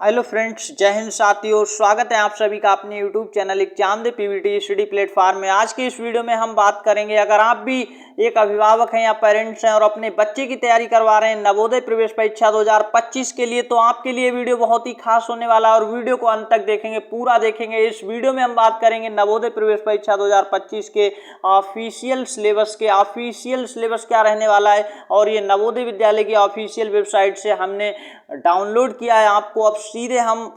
Hello friends, जय हिंद साथियों। स्वागत है आप सभी का अपने यूट्यूब चैनल एग्जाम दे पीवीटी स्टडी प्लेटफॉर्म में। आज की इस वीडियो में हम बात करेंगे, अगर आप भी एक अभिभावक हैं या पेरेंट्स हैं और अपने बच्चे की तैयारी करवा रहे हैं नवोदय प्रवेश परीक्षा 2025 के लिए, तो आपके लिए वीडियो बहुत ही खास होने वाला है और वीडियो को अंत तक देखेंगे, पूरा देखेंगे। इस वीडियो में हम बात करेंगे नवोदय प्रवेश परीक्षा 2025 के ऑफिशियल सिलेबस के। ऑफिशियल सिलेबस क्या रहने वाला है और ये नवोदय विद्यालय की ऑफिशियल वेबसाइट से हमने डाउनलोड किया है। आपको अब सीधे हम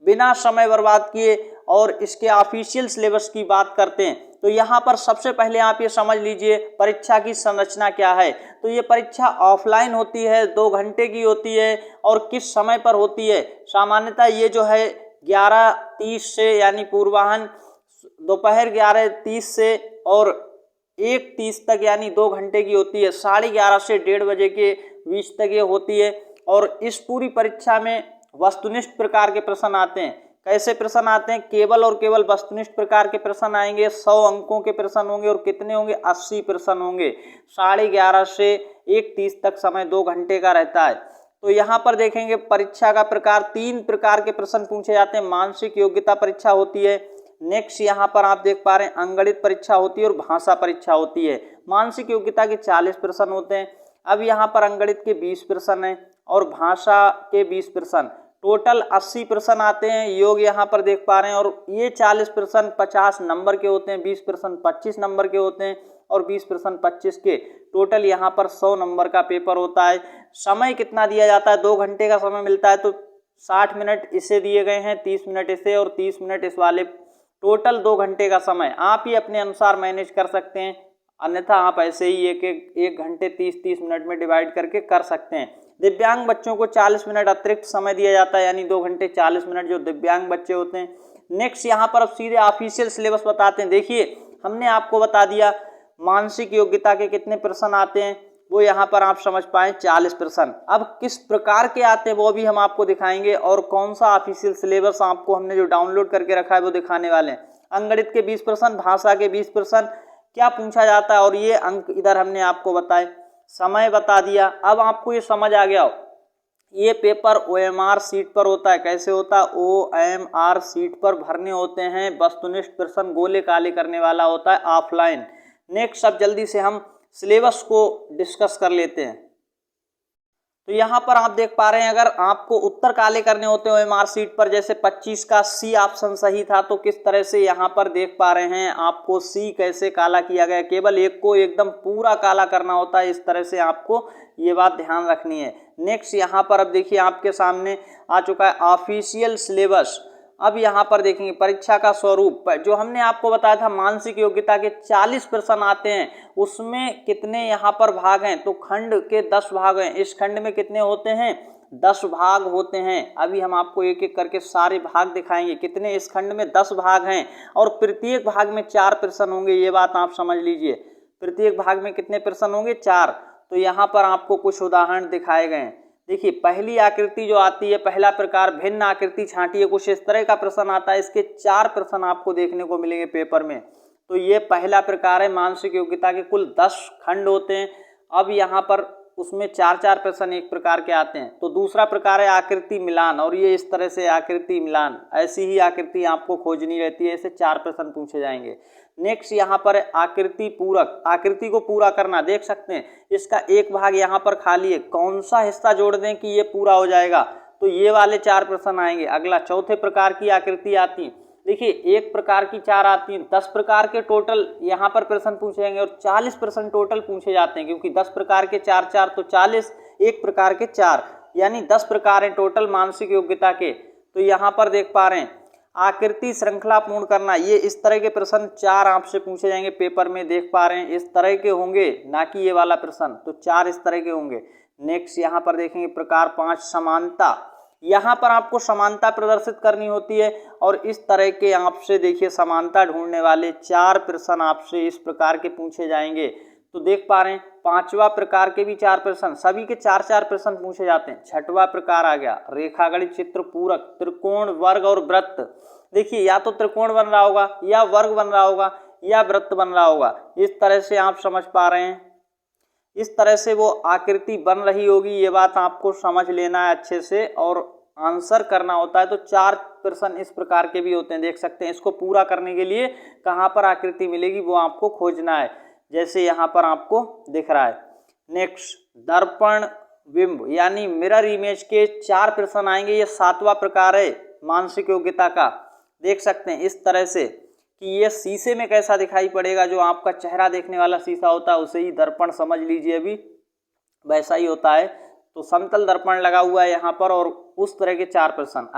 बिना समय बर्बाद किए और इसके ऑफिशियल सिलेबस की बात करते हैं। तो यहाँ पर सबसे पहले आप ये समझ लीजिए परीक्षा की संरचना क्या है। तो ये परीक्षा ऑफलाइन होती है, 2 घंटे की होती है और किस समय पर होती है। सामान्यतः ये जो है 11:30 से यानी पूर्वाह्न दोपहर 11:30 से और 1:30 तक यानी 2 घंटे की होती है। 11:30 से 1:30 बजे के बीच तक ये होती है। और इस पूरी परीक्षा में वस्तुनिष्ठ प्रकार के प्रश्न आते हैं। कैसे प्रश्न आते हैं? केवल और केवल वस्तुनिष्ठ प्रकार के प्रश्न आएंगे। 100 अंकों के प्रश्न होंगे और कितने होंगे? 80 प्रश्न होंगे। 11:30 से 1:30 तक समय 2 घंटे का रहता है। तो यहाँ पर देखेंगे परीक्षा का प्रकार, 3 प्रकार के प्रश्न पूछे जाते हैं। मानसिक योग्यता परीक्षा होती है। नेक्स्ट यहाँ पर आप देख पा रहे हैं अंगणित परीक्षा होती है और भाषा परीक्षा होती है। मानसिक योग्यता के 40 प्रश्न होते हैं। अब यहाँ पर अंगणित के 20 प्रश्न हैं और भाषा के 20 प्रश्न, टोटल 80 प्रश्न आते हैं। योग यहाँ पर देख पा रहे हैं और ये 40 प्रश्न 50 नंबर के होते हैं, 20 प्रश्न 25 नंबर के होते हैं और 20 प्रश्न 25 के। टोटल यहाँ पर 100 नंबर का पेपर होता है। समय कितना दिया जाता है? 2 घंटे का समय मिलता है। तो 60 मिनट इसे दिए गए हैं, 30 मिनट इसे और 30 मिनट इस वाले, टोटल 2 घंटे का समय। आप ही अपने अनुसार मैनेज कर सकते हैं, अन्यथा आप ऐसे ही एक घंटे 30-30 मिनट में डिवाइड करके कर सकते हैं। दिव्यांग बच्चों को 40 मिनट अतिरिक्त समय दिया जाता है, यानी 2 घंटे 40 मिनट जो दिव्यांग बच्चे होते हैं। नेक्स्ट यहाँ पर अब सीधे ऑफिशियल सिलेबस बताते हैं। देखिए हमने आपको बता दिया मानसिक योग्यता के कितने प्रश्न आते हैं, वो यहाँ पर आप समझ पाए 40 प्रश्न। अब किस प्रकार के आते हैं वो भी हम आपको दिखाएंगे और कौन सा ऑफिशियल सिलेबस आपको हमने जो डाउनलोड करके रखा है वो दिखाने वाले हैं। अंगणित के 20 प्रश्न, भाषा के 20 प्रश्न, क्या पूछा जाता है और ये अंक इधर हमने आपको बताए, समय बता दिया। अब आपको ये समझ आ गया हो, ये पेपर OMR सीट पर होता है। कैसे होता है? OMR सीट पर भरने होते हैं। वस्तुनिष्ठ प्रश्न गोले काले करने वाला होता है ऑफलाइन। नेक्स्ट अब जल्दी से हम सिलेबस को डिस्कस कर लेते हैं। तो यहाँ पर आप देख पा रहे हैं, अगर आपको उत्तर काले करने होते हैं OMR सीट पर, जैसे 25 का C ऑप्शन सही था, तो किस तरह से यहाँ पर देख पा रहे हैं आपको C कैसे काला किया गया। केवल एक को एकदम पूरा काला करना होता है, इस तरह से आपको ये बात ध्यान रखनी है। नेक्स्ट यहाँ पर अब देखिए आपके सामने आ चुका है ऑफिशियल सिलेबस। अब यहाँ पर देखेंगे परीक्षा का स्वरूप, जो हमने आपको बताया था मानसिक योग्यता के 40 प्रश्न आते हैं, उसमें कितने यहाँ पर भाग हैं? तो खंड के 10 भाग हैं। इस खंड में कितने होते हैं? 10 भाग होते हैं। अभी हम आपको एक एक करके सारे भाग दिखाएंगे। कितने? इस खंड में 10 भाग हैं और प्रत्येक भाग में 4 प्रश्न होंगे। ये बात आप समझ लीजिए, प्रत्येक भाग में कितने प्रश्न होंगे? 4। तो यहाँ पर आपको कुछ उदाहरण दिखाए गए हैं। देखिए पहली आकृति जो आती है, पहला प्रकार भिन्न आकृति छांटिए, कुछ इस तरह का प्रश्न आता है। इसके 4 प्रश्न आपको देखने को मिलेंगे पेपर में। तो ये पहला प्रकार है। मानसिक योग्यता के कुल 10 खंड होते हैं। अब यहाँ पर उसमें 4-4 प्रश्न एक प्रकार के आते हैं। तो दूसरा प्रकार है आकृति मिलान, और ये इस तरह से आकृति मिलान, ऐसी ही आकृति आपको खोजनी रहती है। ऐसे 4 प्रश्न पूछे जाएंगे। नेक्स्ट यहाँ पर आकृति पूरक, आकृति को पूरा करना। देख सकते हैं इसका एक भाग यहाँ पर खाली है, कौन सा हिस्सा जोड़ दें कि ये पूरा हो जाएगा? तो ये वाले 4 प्रश्न आएंगे। अगला चौथे प्रकार की आकृति आती है। देखिए एक प्रकार की 4 आती हैं। 10 प्रकार के टोटल यहाँ पर प्रश्न पूछे जाएंगे और 40 प्रश्न टोटल पूछे जाते हैं, क्योंकि 10 प्रकार के 4-4 तो 40, एक प्रकार के 4, यानी 10 प्रकार हैं टोटल मानसिक योग्यता के। तो यहाँ पर देख पा रहे हैं आकृति श्रृंखला पूर्ण करना, ये इस तरह के प्रश्न 4 आपसे पूछे जाएंगे पेपर में। देख पा रहे हैं इस तरह के होंगे, ना कि ये वाला प्रश्न। तो 4 इस तरह के होंगे। नेक्स्ट यहाँ पर देखेंगे प्रकार 5 समानता। यहाँ पर आपको समानता प्रदर्शित करनी होती है और इस तरह के आपसे देखिए समानता ढूंढने वाले 4 प्रश्न आपसे इस प्रकार के पूछे जाएंगे। तो देख पा रहे हैं पांचवा प्रकार के भी 4 प्रश्न, सभी के 4-4 प्रश्न पूछे जाते हैं। छठवां प्रकार आ गया रेखागणित चित्र पूरक, त्रिकोण, वर्ग और वृत्त। देखिए या तो त्रिकोण बन रहा होगा या वर्ग बन रहा होगा या वृत्त बन रहा होगा। इस तरह से आप समझ पा रहे हैं, इस तरह से वो आकृति बन रही होगी। ये बात आपको समझ लेना है अच्छे से और आंसर करना होता है तो 4 प्रश्न इस प्रकार के भी होते हैं, देख सकते हैं। इसको पूरा करने के लिए कहाँ पर आकृति मिलेगी वो आपको खोजना है, जैसे यहाँ पर आपको दिख रहा है। नेक्स्ट, दर्पण बिंब यानी मिरर इमेज के 4 प्रश्न आएंगे। ये 7वां प्रकार है मानसिक योग्यता का, देख सकते हैं इस तरह से कि ये शीशे में कैसा दिखाई पड़ेगा, जो आपका चेहरा देखने वाला शीशा होता है उसे ही दर्पण समझ लीजिए, अभी वैसा ही होता है। तो समतल दर्पण लगा हुआ है यहाँ पर और उस तरह के 4 प्रश्न।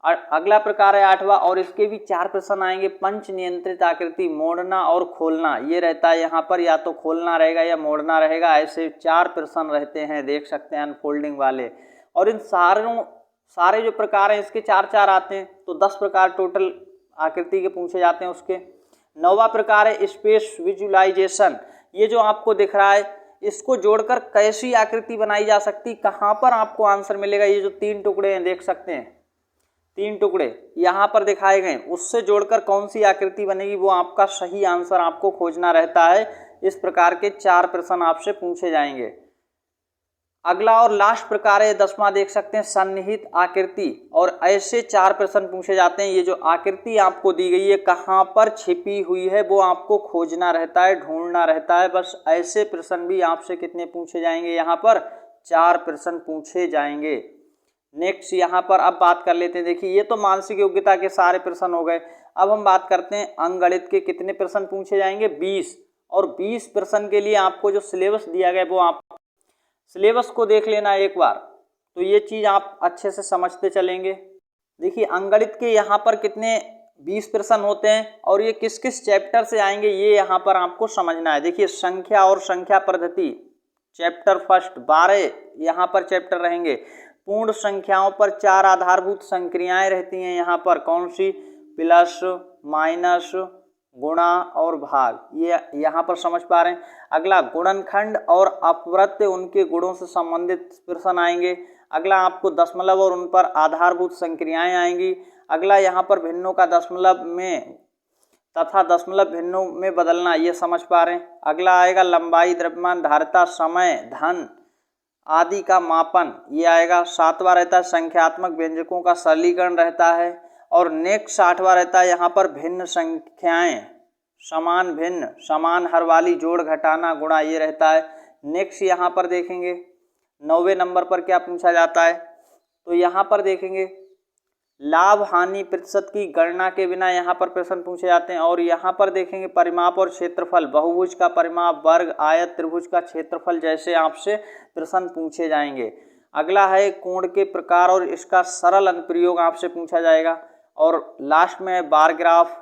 अगला प्रकार है 8वां और इसके भी 4 प्रश्न आएंगे। पंच नियंत्रित आकृति, मोड़ना और खोलना, ये रहता है यहाँ पर, या तो खोलना रहेगा या मोड़ना रहेगा, ऐसे 4 प्रश्न रहते हैं, देख सकते हैं अनफोल्डिंग वाले। और इन सारे जो प्रकार हैं इसके 4-4 आते हैं, तो 10 प्रकार टोटल आकृति के पूछे जाते हैं उसके। 9वां प्रकार है स्पेस विजुअलाइजेशन। ये जो आपको दिख रहा है इसको जोड़कर कैसी आकृति बनाई जा सकती, कहाँ पर आपको आंसर मिलेगा। ये जो 3 टुकड़े हैं देख सकते हैं, 3 टुकड़े यहाँ पर दिखाए गए, उससे जोड़कर कौन सी आकृति बनेगी वो आपका सही आंसर आपको खोजना रहता है। इस प्रकार के 4 प्रश्न आपसे पूछे जाएंगे। अगला और लास्ट प्रकार है 10वां, देख सकते हैं सन्निहित आकृति, और ऐसे 4 प्रश्न पूछे जाते हैं। ये जो आकृति आपको दी गई है कहाँ पर छिपी हुई है वो आपको खोजना रहता है, ढूंढना रहता है। बस ऐसे प्रश्न भी आपसे कितने पूछे जाएंगे, यहाँ पर 4 प्रश्न पूछे जाएंगे। नेक्स्ट यहाँ पर अब बात कर लेते हैं, देखिए ये तो मानसिक योग्यता के सारे प्रश्न हो गए। अब हम बात करते हैं अंकगणित के कितने प्रश्न पूछे जाएंगे, 20। और 20 प्रश्न के लिए आपको जो सिलेबस दिया गया वो आप सिलेबस को देख लेना एक बार, तो ये चीज़ आप अच्छे से समझते चलेंगे। देखिए अंकगणित के यहाँ पर कितने 20 प्रश्न होते हैं और ये किस किस चैप्टर से आएंगे ये यहाँ पर आपको समझना है। देखिए संख्या और संख्या पद्धति चैप्टर फर्स्ट 12 यहाँ पर चैप्टर रहेंगे। पूर्ण संख्याओं पर 4 आधारभूत संक्रियाएं रहती हैं यहाँ पर, कौन सी, प्लस, माइनस, गुणा और भाग, ये यहाँ पर समझ पा रहे हैं। अगला गुणनखंड और अपवृत्त उनके गुणों से संबंधित प्रश्न आएंगे। अगला आपको दशमलव और उन पर आधारभूत संक्रियाएं आएंगी। अगला यहाँ पर भिन्नों का दशमलव में तथा दशमलव भिन्नों में बदलना, ये समझ पा रहे हैं। अगला आएगा लंबाई, द्रव्यमान, धारिता, समय, धन आदि का मापन, ये आएगा। 7वां रहता है संख्यात्मक व्यंजकों का सरलीकरण रहता है। और नेक्स्ट 8वां रहता है यहाँ पर भिन्न संख्याएं, समान भिन्न, समान हर वाली, जोड़ घटाना, गुणा, ये रहता है। नेक्स्ट यहाँ पर देखेंगे 9वें नंबर पर क्या पूछा जाता है, तो यहाँ पर देखेंगे लाभ हानि प्रतिशत की गणना के बिना यहाँ पर प्रश्न पूछे जाते हैं। और यहाँ पर देखेंगे परिमाप और क्षेत्रफल, बहुभुज का परिमाप, वर्ग, आयत, त्रिभुज का क्षेत्रफल जैसे आपसे प्रश्न पूछे जाएंगे। अगला है कोण के प्रकार और इसका सरल अनुप्रयोग आपसे पूछा जाएगा। और लास्ट में बार ग्राफ,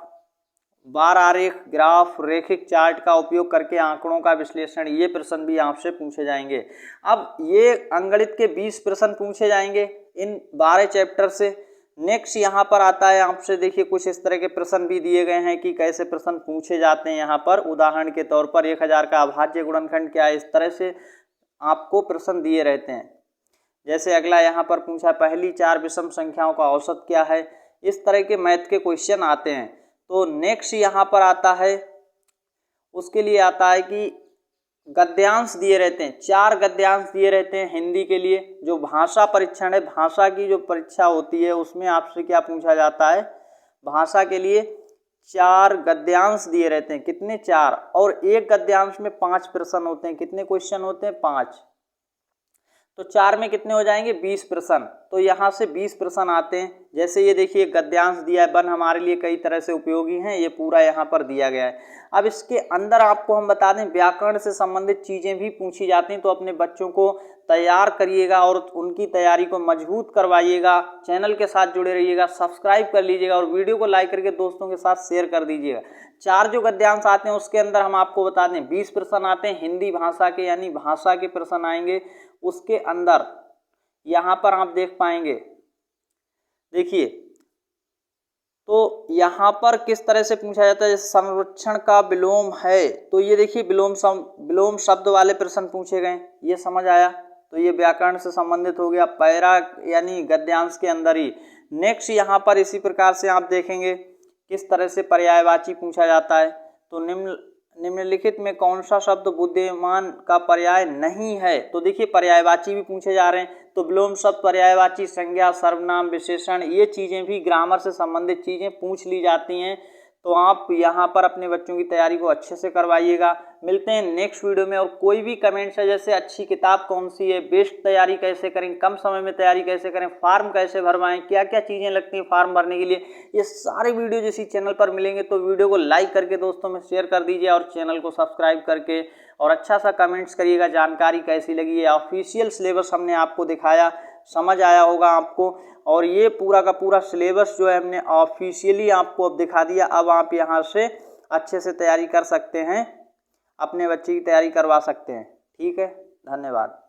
बार आरेख, ग्राफ, रेखिक चार्ट का उपयोग करके आंकड़ों का विश्लेषण, ये प्रश्न भी आपसे पूछे जाएंगे। अब ये अंकगणित के 20 प्रश्न पूछे जाएंगे इन 12 चैप्टर से। नेक्स्ट यहाँ पर आता है आपसे, देखिए कुछ इस तरह के प्रश्न भी दिए गए हैं कि कैसे प्रश्न पूछे जाते हैं। यहाँ पर उदाहरण के तौर पर 1000 का अभाज्य गुणनखंड क्या है, इस तरह से आपको प्रश्न दिए रहते हैं। जैसे अगला यहाँ पर पूछा पहली 4 विषम संख्याओं का औसत क्या है, इस तरह के मैथ के क्वेश्चन आते हैं। तो नेक्स्ट यहाँ पर आता है, उसके लिए आता है कि गद्यांश दिए रहते हैं, 4 गद्यांश दिए रहते हैं हिंदी के लिए। जो भाषा परीक्षण है, भाषा की जो परीक्षा होती है उसमें आपसे क्या पूछा जाता है, भाषा के लिए 4 गद्यांश दिए रहते हैं। कितने, 4। और एक गद्यांश में 5 प्रश्न होते हैं। कितने क्वेश्चन होते हैं, 5। तो 4 में कितने हो जाएंगे, 20 प्रश्न। तो यहाँ से 20 प्रश्न आते हैं। जैसे ये देखिए गद्यांश दिया है, वन हमारे लिए कई तरह से उपयोगी हैं, ये पूरा यहाँ पर दिया गया है। अब इसके अंदर आपको हम बता दें व्याकरण से संबंधित चीज़ें भी पूछी जाती हैं, तो अपने बच्चों को तैयार करिएगा और उनकी तैयारी को मजबूत करवाइएगा। चैनल के साथ जुड़े रहिएगा, सब्सक्राइब कर लीजिएगा और वीडियो को लाइक करके दोस्तों के साथ शेयर कर दीजिएगा। 4 जो गद्यांश आते हैं उसके अंदर हम आपको बता दें 20 प्रश्न आते हैं हिंदी भाषा के, यानी भाषा के प्रश्न आएंगे। उसके अंदर यहाँ पर आप देख पाएंगे, देखिए तो यहाँ पर किस तरह से पूछा जाता है, जैसे संरक्षण का विलोम है, तो ये देखिए विलोम शब्द वाले प्रश्न पूछे गए, ये समझ आया। तो ये व्याकरण से संबंधित हो गया, पैरा यानी गद्यांश के अंदर ही। नेक्स्ट यहाँ पर इसी प्रकार से आप देखेंगे किस तरह से पर्यायवाची पूछा जाता है। तो निम्नलिखित में कौन सा शब्द बुद्धिमान का पर्याय नहीं है, तो देखिए पर्यायवाची भी पूछे जा रहे हैं। तो विलोम शब्द, पर्यायवाची संज्ञा, सर्वनाम, विशेषण, ये चीज़ें भी ग्रामर से संबंधित चीज़ें पूछ ली जाती हैं। तो आप यहाँ पर अपने बच्चों की तैयारी को अच्छे से करवाइएगा। मिलते हैं नेक्स्ट वीडियो में। और कोई भी कमेंट्स है जैसे अच्छी किताब कौन सी है, बेस्ट तैयारी कैसे करें, कम समय में तैयारी कैसे करें, फार्म कैसे भरवाएं, क्या क्या चीज़ें लगती हैं फार्म भरने के लिए, ये सारे वीडियो इसी चैनल पर मिलेंगे। तो वीडियो को लाइक करके दोस्तों में शेयर कर दीजिए और चैनल को सब्सक्राइब करके और अच्छा सा कमेंट्स करिएगा, जानकारी कैसी लगी है। ऑफिशियल सिलेबस हमने आपको दिखाया, समझ आया होगा आपको। और ये पूरा का पूरा सिलेबस जो है हमने ऑफिशियली आपको अब दिखा दिया। अब आप यहाँ से अच्छे से तैयारी कर सकते हैं, अपने बच्चे की तैयारी करवा सकते हैं। ठीक है, धन्यवाद।